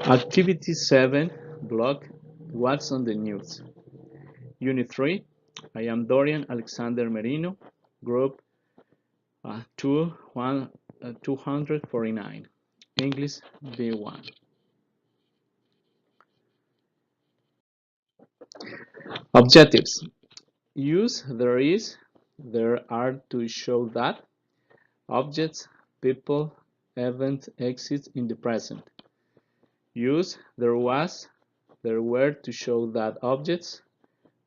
Activity 7, blog, What's on the News? Unit 3, I am Dorian Alexander Merino, group 249, English B1. Objectives. Use there is, there are to show that objects, people, events exist in the present. Use there was, there were to show that objects,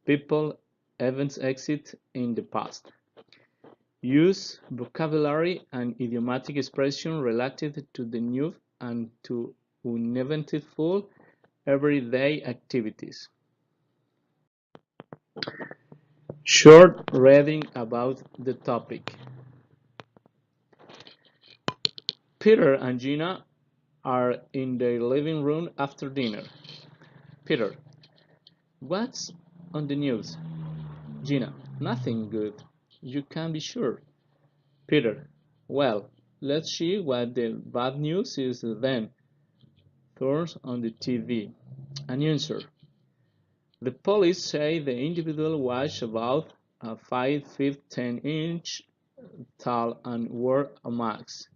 people, events exist in the past. Use vocabulary and idiomatic expression related to the new and to uneventful everyday activities. Short reading about the topic. Peter and Gina are in their living room after dinner. Peter, what's on the news? Gina, nothing good. You can be sure. Peter, well, let's see what the bad news is then. Turns on the TV. Announcer. The police say the individual was about 5 feet 10 inches tall and wore a mask.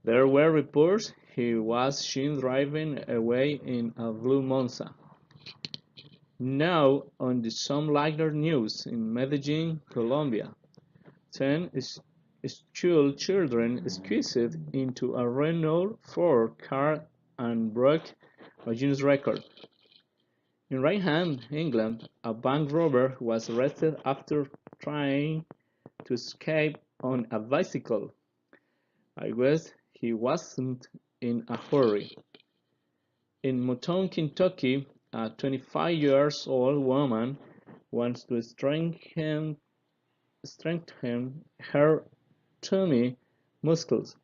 There were reports he was seen driving away in a blue Monza. Now, on the some lighter news in Medellin, Colombia, 10 school children squeezed into a Renault 4 car and broke a Guinness record. In Raynham, England, a bank robber was arrested after trying to escape on a bicycle. I guess he wasn't in a hurry. In Mouton, Kentucky, a 25-year-old woman wants to strengthen her tummy muscles.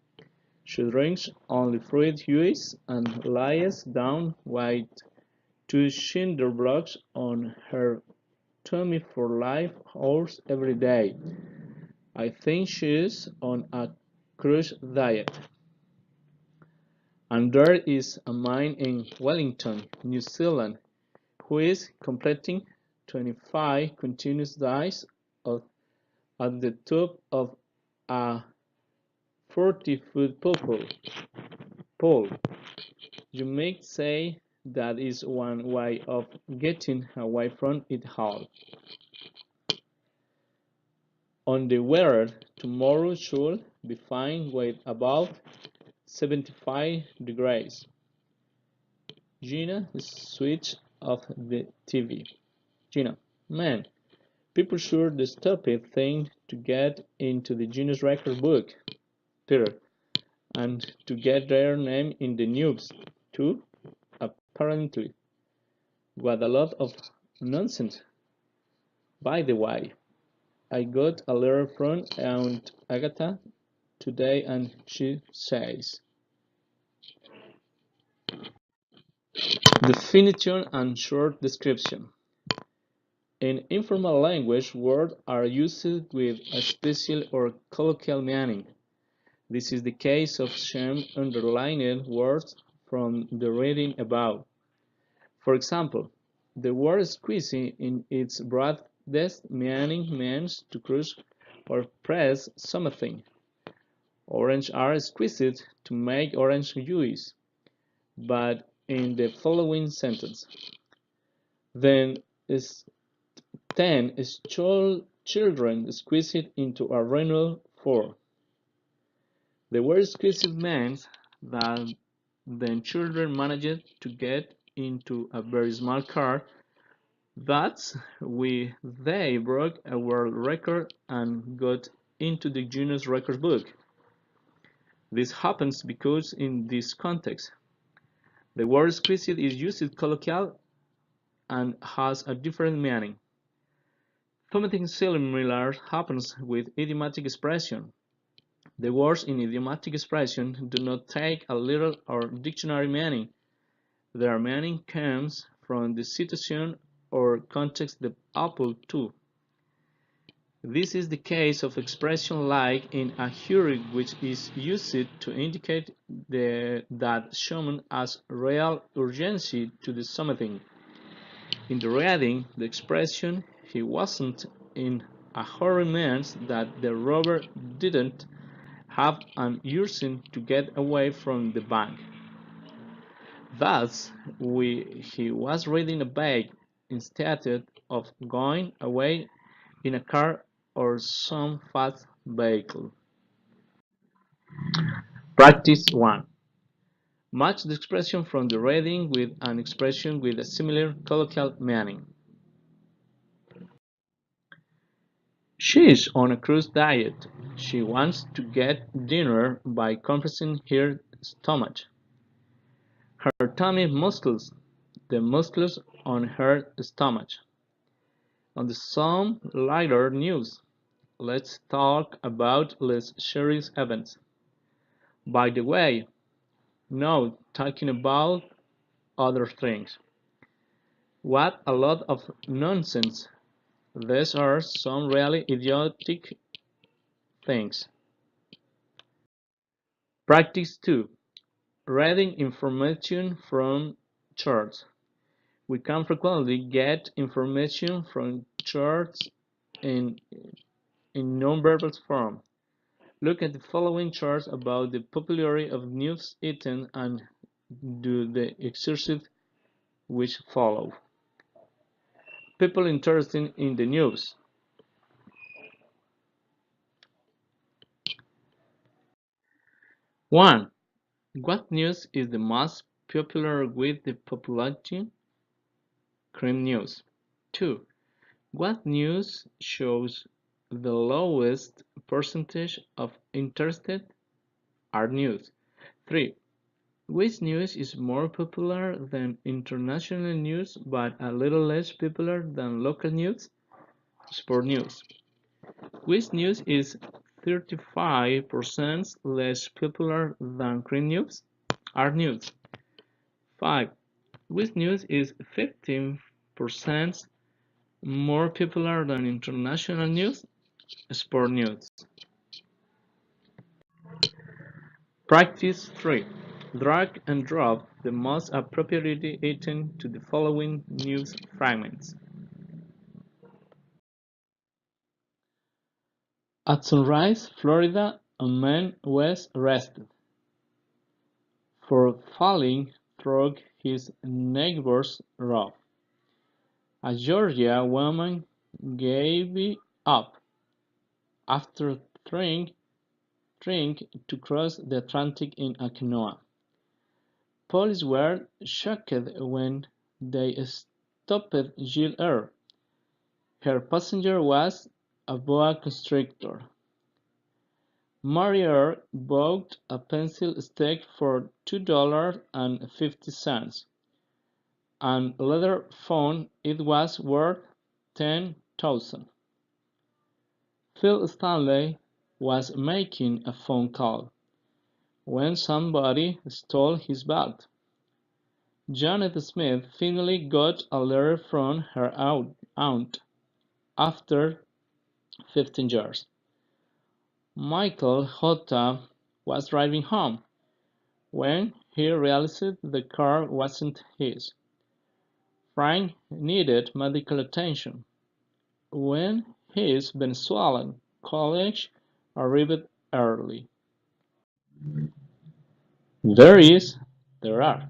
She drinks only fruit juice and lies down with 2 cinder blocks on her tummy for 5 hours every day. I think she's on a cruise diet. And there is a man in Wellington, New Zealand, who is completing 25 continuous dives at the top of a 40-foot pole. You may say that is one way of getting away from it all. On the weather, tomorrow should be fine with about 75 degrees. Gina switched off the TV. Gina, man, people sure the stupid thing to get into the Guinness record book. Peter, and to get their name in the news, too, apparently. What a lot of nonsense. By the way, I got a letter from Aunt Agatha today and she says, definition and short description. In informal language, words are used with a special or colloquial meaning. This is the case of some underlined words from the reading above. For example, the word squeeze in its broadest meaning means to crush or press something. Oranges are squeezed to make orange juice, but in the following sentence, then 10 children squeezed into a Renault 4. The word squeezed means that the children managed to get into a very small car. That's why they broke a world record and got into the Guinness Record book. This happens because in this context, the word squeezed is used colloquial and has a different meaning. Something similar happens with idiomatic expression. The words in idiomatic expression do not take a literal or dictionary meaning. Their meaning comes from the situation or context the apple to. This is the case of expression like in a hurry, which is used to indicate that someone has real urgency to do something. In the reading, the expression "he wasn't in a hurry" means that the robber didn't have an urgency to get away from the bank. Thus, he was riding a bike instead of going away in a car or some fast vehicle. Practice 1. Match the expression from the reading with an expression with a similar colloquial meaning. She is on a cruise diet. She wants to get dinner by compressing her stomach. Her tummy muscles, the muscles on her stomach. On the some lighter news, let's talk about less serious events. By the way, no talking about other things. What a lot of nonsense. These are some really idiotic things. Practice 2. Reading information from charts. We can frequently get information from charts in, in non-verbal form. Look at the following charts about the popularity of news items and do the exercise which follow. People interested in the news. 1. What news is the most popular with the population? Crime news. 2. What news shows the lowest percentage of interested? Art news. 3. Which news is more popular than international news but a little less popular than local news? Sport news. Which news is 35% less popular than crime news? Art news. 5. Which news is 15% more popular than international news? Sport news. Practice 3. Drag and drop the most appropriate item to the following news fragments. At Sunrise, Florida, a man was arrested for falling through his neighbor's roof. A Georgia woman gave up after trying to cross the Atlantic in a canoe. Police were shocked when they stopped Jill Eyre. Her passenger was a boa constrictor. Mary Eyre bought a pencil stick for $2.50 and later found it was worth 10,000. Phil Stanley was making a phone call when somebody stole his belt. Janet Smith finally got a letter from her aunt after 15 years. Michael Hotta was driving home when he realized the car wasn't his. Frank needed medical attention when his Venezuelan colleague arrived early. There is, there are.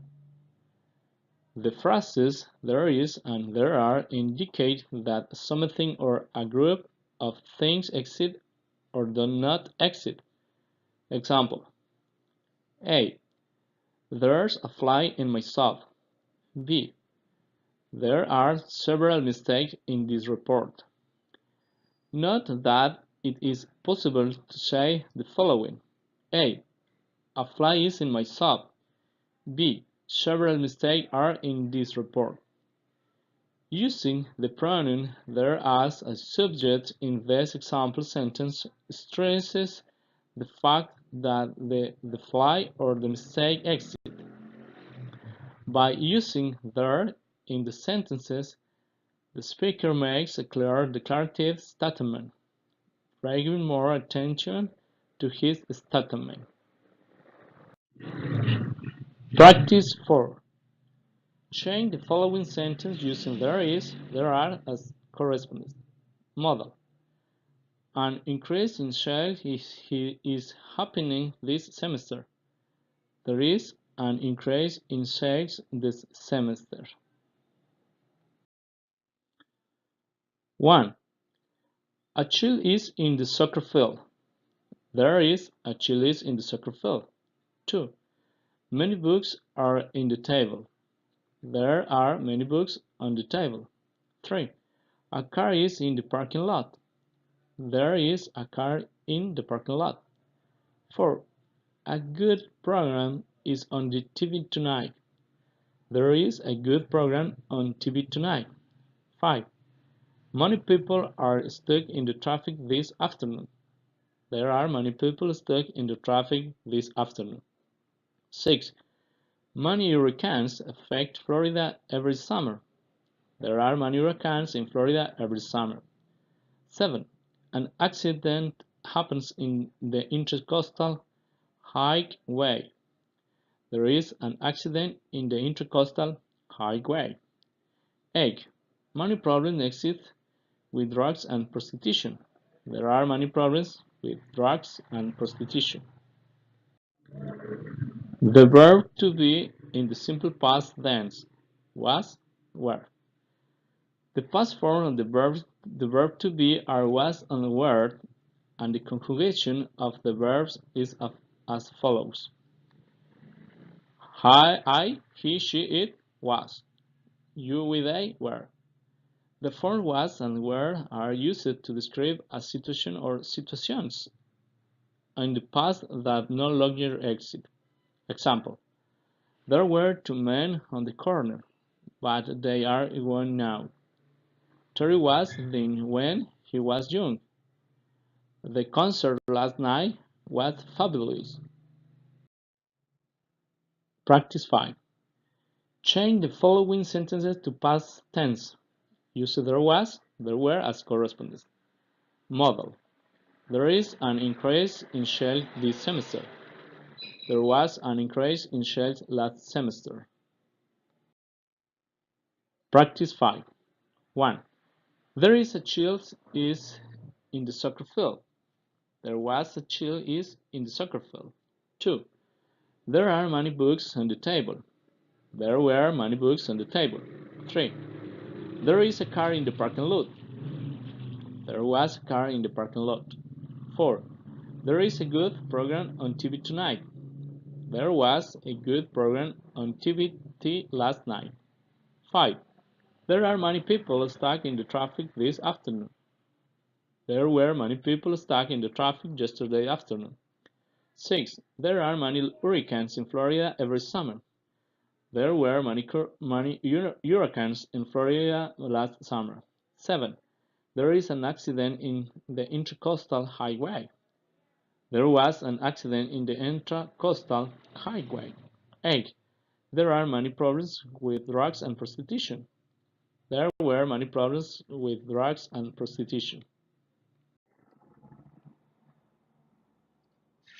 The phrases "there is" and "there are" indicate that something or a group of things exist or do not exist. Example: A. There's a fly in my soup. B. There are several mistakes in this report. Note that it is possible to say the following: A. A fly is in my soup. B. Several mistakes are in this report. Using the pronoun "there" as a subject in this example sentence stresses the fact that the fly or the mistake exists. By using "there" in the sentences, the speaker makes a clear declarative statement. by giving more attention to his statement. Practice 4. Change the following sentence using there is, there are as correspondence. Model. An increase in sales is happening this semester. There is an increase in sales this semester. 1. A child is in the soccer field. There is a child is in the soccer field. 2. Many books are in the table. There are many books on the table. 3. A car is in the parking lot. There is a car in the parking lot. 4. A good program is on the TV tonight. There is a good program on TV tonight. 5. Many people are stuck in the traffic this afternoon. There are many people stuck in the traffic this afternoon. 6. Many hurricanes affect Florida every summer. There are many hurricanes in Florida every summer. 7. An accident happens in the Intercoastal Highway. There is an accident in the Intercoastal Highway. 8. Many problems exist with drugs and prostitution. There are many problems with drugs and prostitution. The verb to be in the simple past tense was, were. The past form of the verb to be are was and were, and the conjugation of the verbs is as follows. I, he, she, it, was. You, we, they, were. The form was and were are used to describe a situation or situations in the past that no longer exist. Example: there were two men on the corner, but they are gone now. Terry was then when he was young. The concert last night was fabulous. Practice 5. Change the following sentences to past tense. Use there was, there were as correspondence. Model. There is an increase in sales this semester. There was an increase in sales last semester. Practice 5. 1. There is a child is in the soccer field. There was a child is in the soccer field. 2. There are many books on the table. There were many books on the table. 3. There is a car in the parking lot. There was a car in the parking lot. 4. There is a good program on TV tonight. There was a good program on TV last night. 5. There are many people stuck in the traffic this afternoon. There were many people stuck in the traffic yesterday afternoon. 6. There are many hurricanes in Florida every summer. There were many hurricanes in Florida last summer. 7. There is an accident in the Intercoastal Highway. There was an accident in the Intracoastal Highway. 8. There are many problems with drugs and prostitution. There were many problems with drugs and prostitution.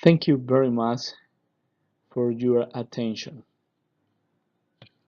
Thank you very much for your attention.